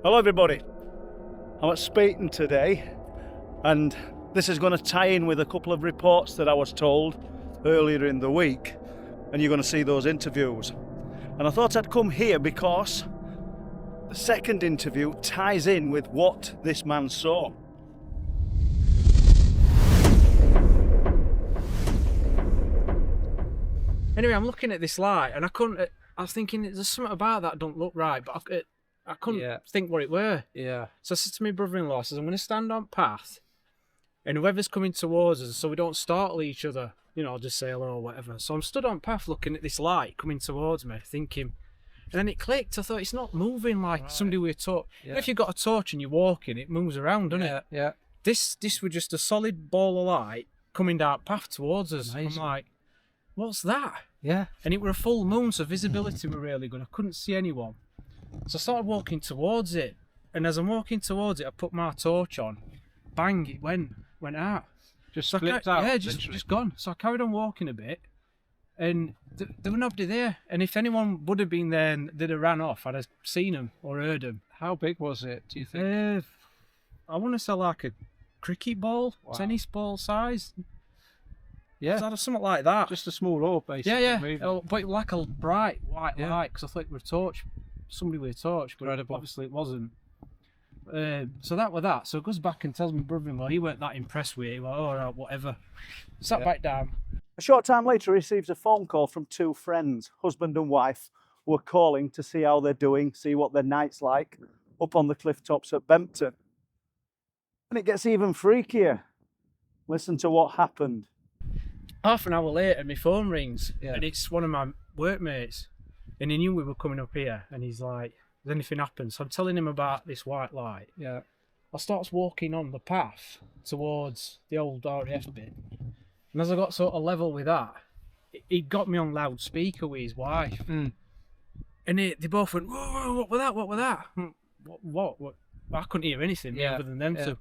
Hello everybody, I'm at Bempton today and this is going to tie in with a couple of reports that I was told earlier in the week, and you're going to see those interviews. And I thought I'd come here because the second interview ties in with what this man saw. Anyway, I'm looking at this light and I was thinking there's something about that don't look right, but I couldn't think what it were. Yeah. So I said to my brother-in-law, I says, I'm going to stand on path and whoever's coming towards us, so we don't startle each other, I'll just say hello or whatever. So I'm stood on path looking at this light coming towards me, thinking, and then it clicked. I thought, it's not moving like somebody with a torch. Yeah. If you've got a torch and you're walking, it moves around, doesn't it? Yeah. This was just a solid ball of light coming down path towards us. Amazing. I'm like, what's that? Yeah. And it were a full moon, so visibility were really good. I couldn't see anyone. So I started walking towards it. And as I'm walking towards it, I put my torch on. Bang, it went out. Just So flipped out. Yeah, literally. just gone. So I carried on walking a bit. And there were nobody there. And if anyone would have been there and they'd have ran off, I'd have seen them or heard them. How big was it, do you think? I want to say like a cricket ball, tennis ball size. Yeah. Something like that. Just a small orb, basically. Yeah. moving. But like a bright white Yeah. light, because I thought it was a torch, somebody with a torch, but Incredible. obviously it wasn't. So that was that. So it goes back and tells my brother-in-law, he weren't that impressed with it. He went, all right, whatever. Sat back down. A short time later, he receives a phone call from two friends, husband and wife, who are calling to see how they're doing, see what their night's like up on the cliff tops at Bempton. And it gets even freakier. Listen to what happened. Half an hour later, my phone rings, Yeah. and it's one of my workmates. And he knew we were coming up here, and he's like, has anything happened? So I'm telling him about this white light. Yeah. I starts walking on the path towards the old RAF bit. And as I got sort of level with that, he got me on loudspeaker with his wife. Mm. And they both went, whoa, what was that? What was that? What? I couldn't hear anything other than them two.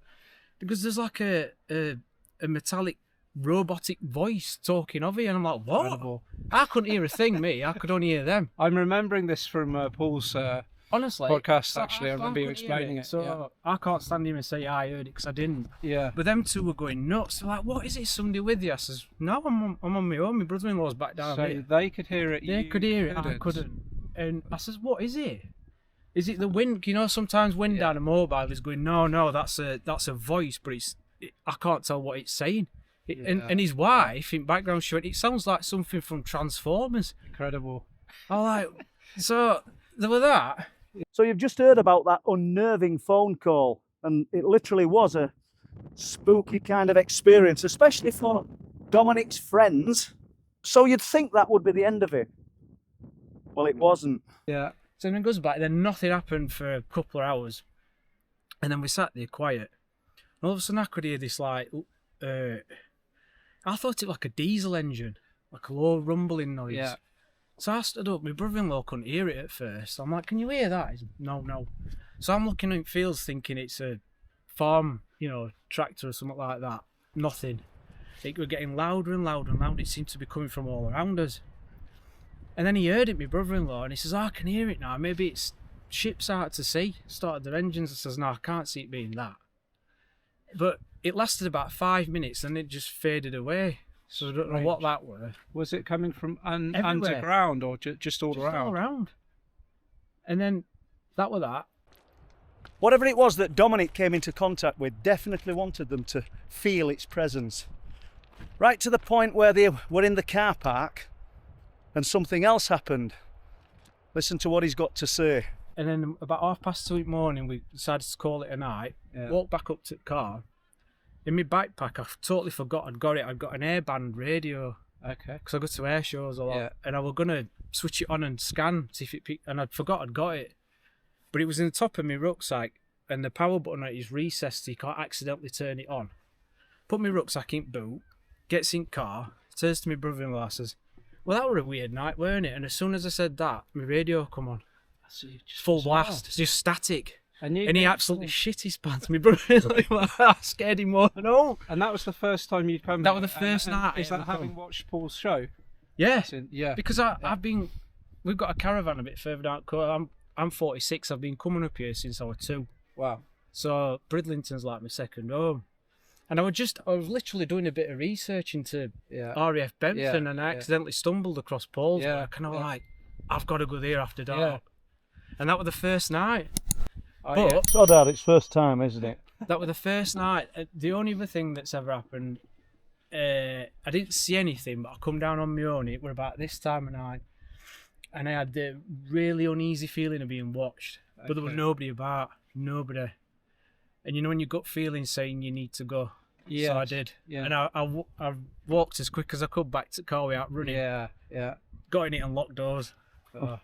Because there's like a metallic robotic voice talking of it, and I'm like, what? Incredible. I couldn't hear a thing, me. I could only hear them. I'm remembering this from Paul's Honestly. podcast, so actually. I remember you couldn't hear explaining it. So I can't stand here and say I heard it, because I didn't. Yeah. But them two were going nuts. They're like, what is it? Somebody with you? I says, no, I'm on my own. My brother-in-law's back down So here. they could hear it. They you could hear it, I couldn't. And I says, what is it? Is it the wind? Sometimes wind down a mobile is going, no, that's a voice, but I can't tell what it's saying. And his wife in background, she went, it sounds like something from Transformers. Incredible. I'm like, so there were that. So you've just heard about that unnerving phone call, and it literally was a spooky kind of experience, especially for Dominic's friends. So you'd think that would be the end of it. Well, it wasn't. Yeah. So then it goes back, then nothing happened for a couple of hours. And then we sat there quiet. And all of a sudden I could hear this like, I thought it was like a diesel engine, like a low rumbling noise. Yeah. So I stood up, my brother-in-law couldn't hear it at first. I'm like, can you hear that? He's, no. So I'm looking at fields thinking it's a farm, tractor or something like that. Nothing. It was getting louder and louder and louder. It seemed to be coming from all around us. And then he heard it, my brother-in-law, and he says, I can hear it now. Maybe it's ships out to sea, started their engines. I says, no, I can't see it being that. But it lasted about 5 minutes and it just faded away. So I don't know what that were. Was it coming from Everywhere. underground or just all Just around? all around. And then that was that. Whatever it was that Dominic came into contact with definitely wanted them to feel its presence. Right to the point where they were in the car park and something else happened. Listen to what he's got to say. And then about 2:30 in the morning, we decided to call it a night. Yeah. Walked back up to the car. In my backpack, I totally forgot I'd got it. I'd got an airband radio. Okay. Because I go to air shows a lot. Yeah. And I was going to switch it on and scan, see if it picked, and I'd forgot I'd got it. But it was in the top of my rucksack, and the power button on it is recessed so you can't accidentally turn it on. Put my rucksack in boot, gets in car, turns to my brother-in-law, says, well, that were a weird night, weren't it? And as soon as I said that, my radio come on. Full blast. It's just static. And he absolutely shit his pants. My brother-in-law, I scared him more than all. And that was the first time you'd come. That was the first night. Is that having watched Paul's show? Yeah. Yeah. Because we've got a caravan a bit further down. I'm 46. I've been coming up here since I was 2. Wow. So Bridlington's like my second home. And I was literally doing a bit of research into RAF Bempton, and I accidentally stumbled across Paul's work, and I was like, I've got to go there after dark. Yeah. And that was the first night. Oh, But It's odd how it's first time, isn't it? that was the first night. The only other thing that's ever happened, I didn't see anything, but I come down on my own. It were about this time of night, and I had the really uneasy feeling of being watched, but there was nobody about, nobody. And you know when your gut feeling saying you need to go, so I did. Yeah. And I walked as quick as I could back to car without running. Yeah. Got in it and locked doors. Oh.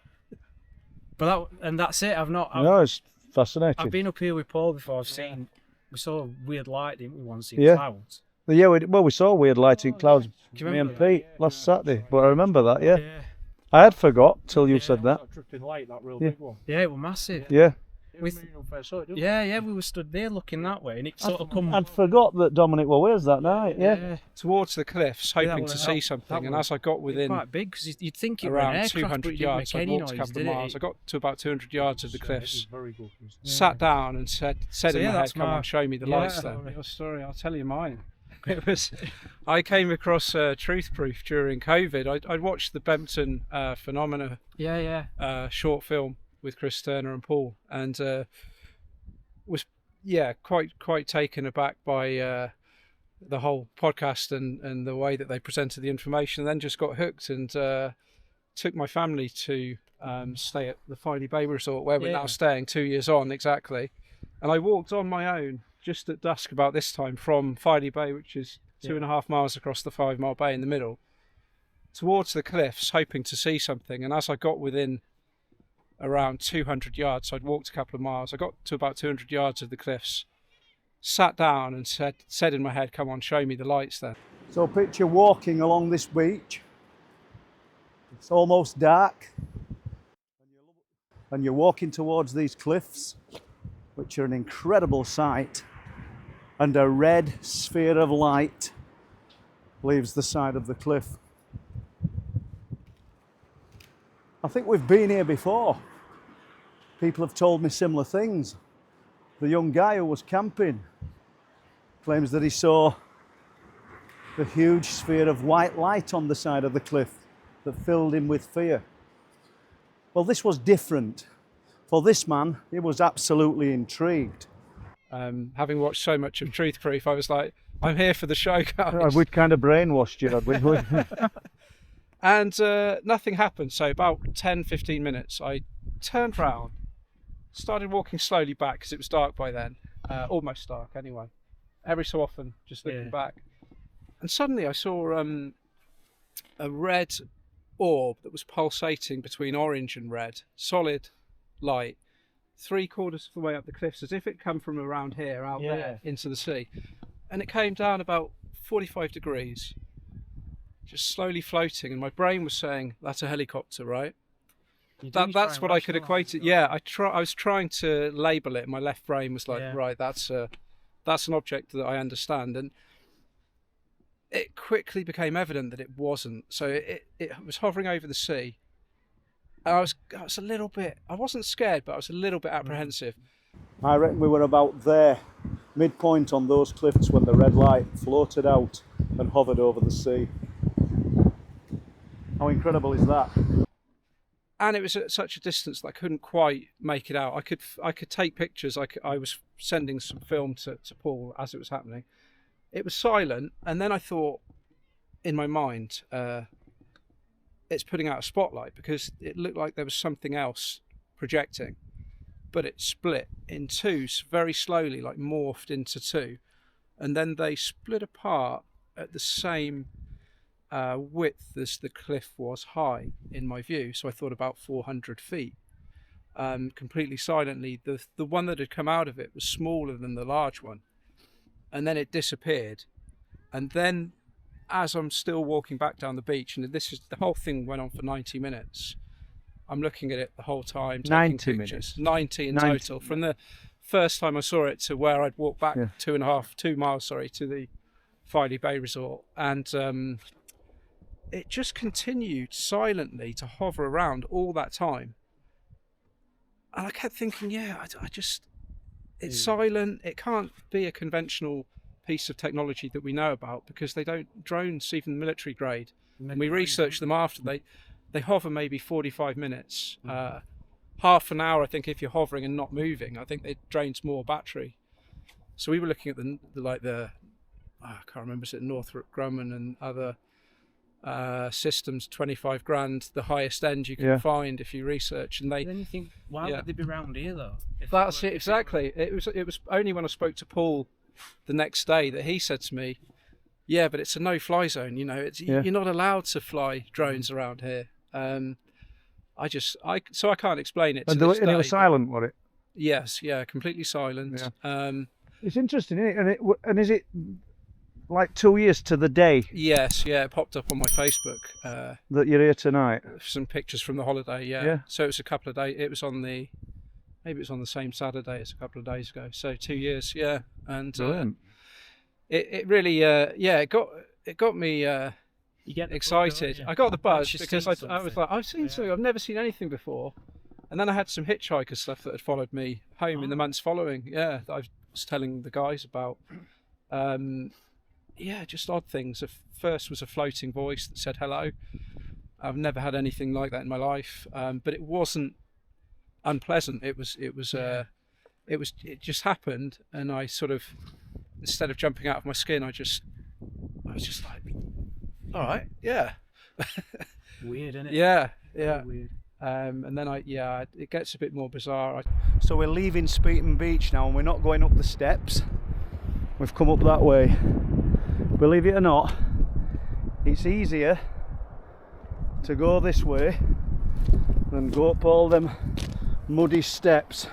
But that's it. No, it's fascinating. I've been up here with Paul before. We saw a weird light, didn't we, once in Yeah. clouds? Yeah, we saw weird lighting clouds, Do you me and remember Pete, last Saturday. But I remember that, yeah. Yeah. I had forgot till you said that. Dripping light, that real Yeah. big one. Yeah, it was massive. Yeah. We were stood there looking that way, and it sort of come. I'd forgot that Dominic were with us that night, yeah. Towards the cliffs, Yeah, hoping that to was- see that- something, that and was- as I got It's within quite big because you'd think it were an around aircraft, 200 but it didn't yards, make I any walked noise, a couple did of miles. it? I got to about 200 yards of the cliffs, Very good. sat down and said So, in yeah, my head, that's come my- on, show me the yeah, lights that then. was- Your story, I'll tell you mine. It was, I came across Truth Proof during COVID. I'd watched the Bempton Phenomena Yeah. short film with Chris Turner and Paul, and was quite taken aback by the whole podcast and the way that they presented the information. And then just got hooked and took my family to stay at the Filey Bay Resort, where we're now staying 2 years on exactly. And I walked on my own just at dusk about this time from Filey Bay, which is 2.5 miles across the 5 Mile Bay in the middle, towards the cliffs, hoping to see something. And as I got within around 200 yards, so I'd walked a couple of miles, I got to about 200 yards of the cliffs, sat down and said in my head, come on, show me the lights then. So picture walking along this beach. It's almost dark. And you're walking towards these cliffs, which are an incredible sight. And a red sphere of light leaves the side of the cliff. I think we've been here before. People have told me similar things. The young guy who was camping claims that he saw the huge sphere of white light on the side of the cliff that filled him with fear. Well, this was different. For this man, he was absolutely intrigued. Having watched so much of Truth Proof, I was like, I'm here for the show, guys. We'd kind of brainwashed you, had we? And nothing happened. So about 10-15 minutes, I turned round, started walking slowly back because it was dark by then, almost dark anyway. Every so often, just looking back. And suddenly I saw a red orb that was pulsating between orange and red, solid light, 3/4 of the way up the cliffs, as if it come from around here, out there, into the sea. And it came down about 45 degrees, just slowly floating, and my brain was saying, that's a helicopter, right? That's what I could equate it. Yeah, I was trying to label it. My left brain was like, right, that's an object that I understand. And it quickly became evident that it wasn't. So it was hovering over the sea. And I was a little bit, I wasn't scared, but I was a little bit apprehensive. I reckon we were about there, midpoint on those cliffs, when the red light floated out and hovered over the sea. How incredible is that? And it was at such a distance that I couldn't quite make it out. I could take pictures. I was sending some film to Paul as it was happening. It was silent, and then I thought in my mind, it's putting out a spotlight, because it looked like there was something else projecting, but it split in two very slowly, like morphed into two, and then they split apart at the same width as the cliff was high in my view. So I thought about 400 feet, completely silently. The one that had come out of it was smaller than the large one, and then it disappeared. And then as I'm still walking back down the beach, and the whole thing went on for 90 minutes. I'm looking at it the whole time, taking 90 pictures. minutes? 90 in total, from the first time I saw it to where I'd walked back 2 miles to the Filey Bay Resort. And it just continued silently to hover around all that time. And I kept thinking, it's silent. It can't be a conventional piece of technology that we know about, because they don't, drones, even military grade, and we researched them after, they hover maybe 45 minutes, half an hour, I think, if you're hovering and not moving. I think it drains more battery. So we were looking at I can't remember, is it Northrop Grumman and other systems, 25 grand, the highest end you can find if you research. And then you think, why would they be round here though? That's it, exactly. It was only when I spoke to Paul the next day that he said to me, yeah, but it's a no-fly zone, you know, you're not allowed to fly drones around here. So I can't explain it. And it was silent, was it? Yes, yeah, completely silent. Yeah. It's interesting, isn't it? And is it like 2 years to the day? Yes, yeah, it popped up on my Facebook. That you're here tonight? Some pictures from the holiday, yeah. So it was a couple of days, maybe it was on the same Saturday as a couple of days ago. So 2 years, yeah. And it really, it got me you get excited. Buzz, I got the buzz because I was like, I've seen Yeah. something, I've never seen anything before. And then I had some hitchhiker stuff that had followed me home in the months following. Yeah, that I was telling the guys about. Just odd things. First was a floating voice that said hello. I've never had anything like that in my life, but it wasn't unpleasant. It just happened, and I sort of, instead of jumping out of my skin, I was just like, all right, yeah. Weird, isn't it? Yeah. Weird. And then it gets a bit more bizarre. So we're leaving Speeton Beach now, and we're not going up the steps. We've come up that way. Believe it or not, it's easier to go this way than go up all them muddy steps.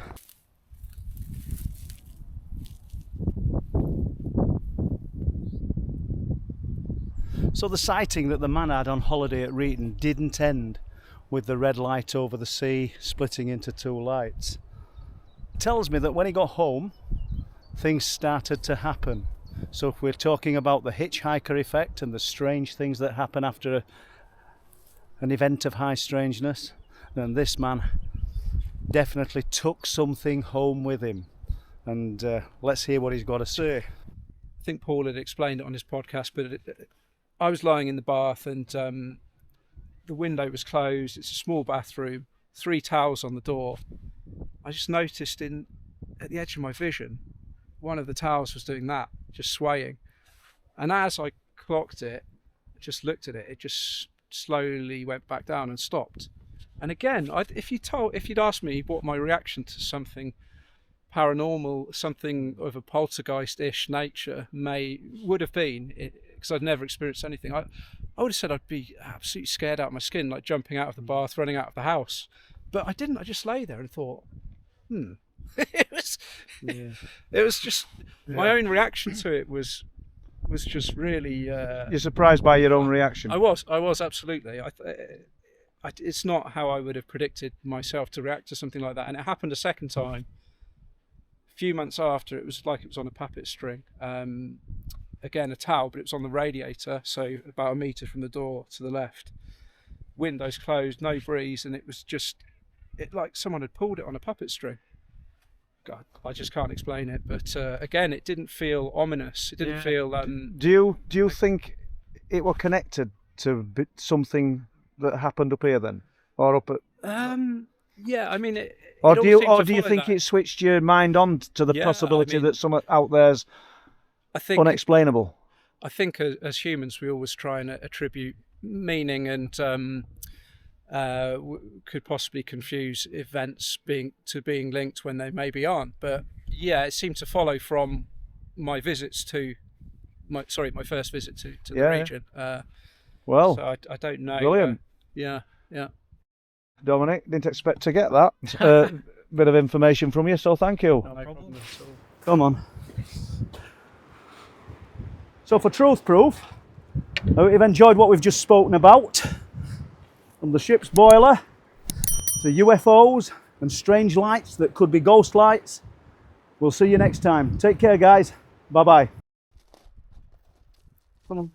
So the sighting that the man had on holiday at Reeton didn't end with the red light over the sea splitting into two lights. It tells me that when he got home, things started to happen. So if we're talking about the hitchhiker effect and the strange things that happen after an event of high strangeness, then this man definitely took something home with him. And let's hear what he's got to say. I think Paul had explained it on his podcast, but I was lying in the bath, and the window was closed. It's a small bathroom, 3 towels on the door. I just noticed at the edge of my vision, one of the towels was doing that, just swaying. And as I clocked it, just looked at it, it just slowly went back down and stopped. And again, if you'd asked me what my reaction to something paranormal, something of a poltergeist-ish nature would have been, because I'd never experienced anything, I would have said I'd be absolutely scared out of my skin, like jumping out of the bath, running out of the house. But I didn't. I just lay there and thought, it was just my own reaction to it was just really. You're surprised by your own reaction? I was absolutely. It's not how I would have predicted myself to react to something like that, and it happened a second time. A few months after, it was like it was on a puppet string. Again, a towel, but it was on the radiator, so about 1 metre from the door to the left. Windows closed, no breeze, and it was just like someone had pulled it on a puppet string. God, I just can't explain it. But again, it didn't feel ominous. It didn't feel. Do you think it were connected to something that happened up here then, or up at? Yeah, I mean. Or do you think it switched your mind on to the possibility that something out there's unexplainable? I think as humans, we always try and attribute meaning and could possibly confuse events being linked when they maybe aren't. But yeah, it seemed to follow from my visits to my first visit to the region. Well, so I don't know. Brilliant. Yeah. Dominic, didn't expect to get that bit of information from you, so thank you. No problem at all. Come on. So for truth proof, I hope you've enjoyed what we've just spoken about. From the ship's boiler to UFOs and strange lights that could be ghost lights. We'll see you next time. Take care, guys. Bye-bye. Come on.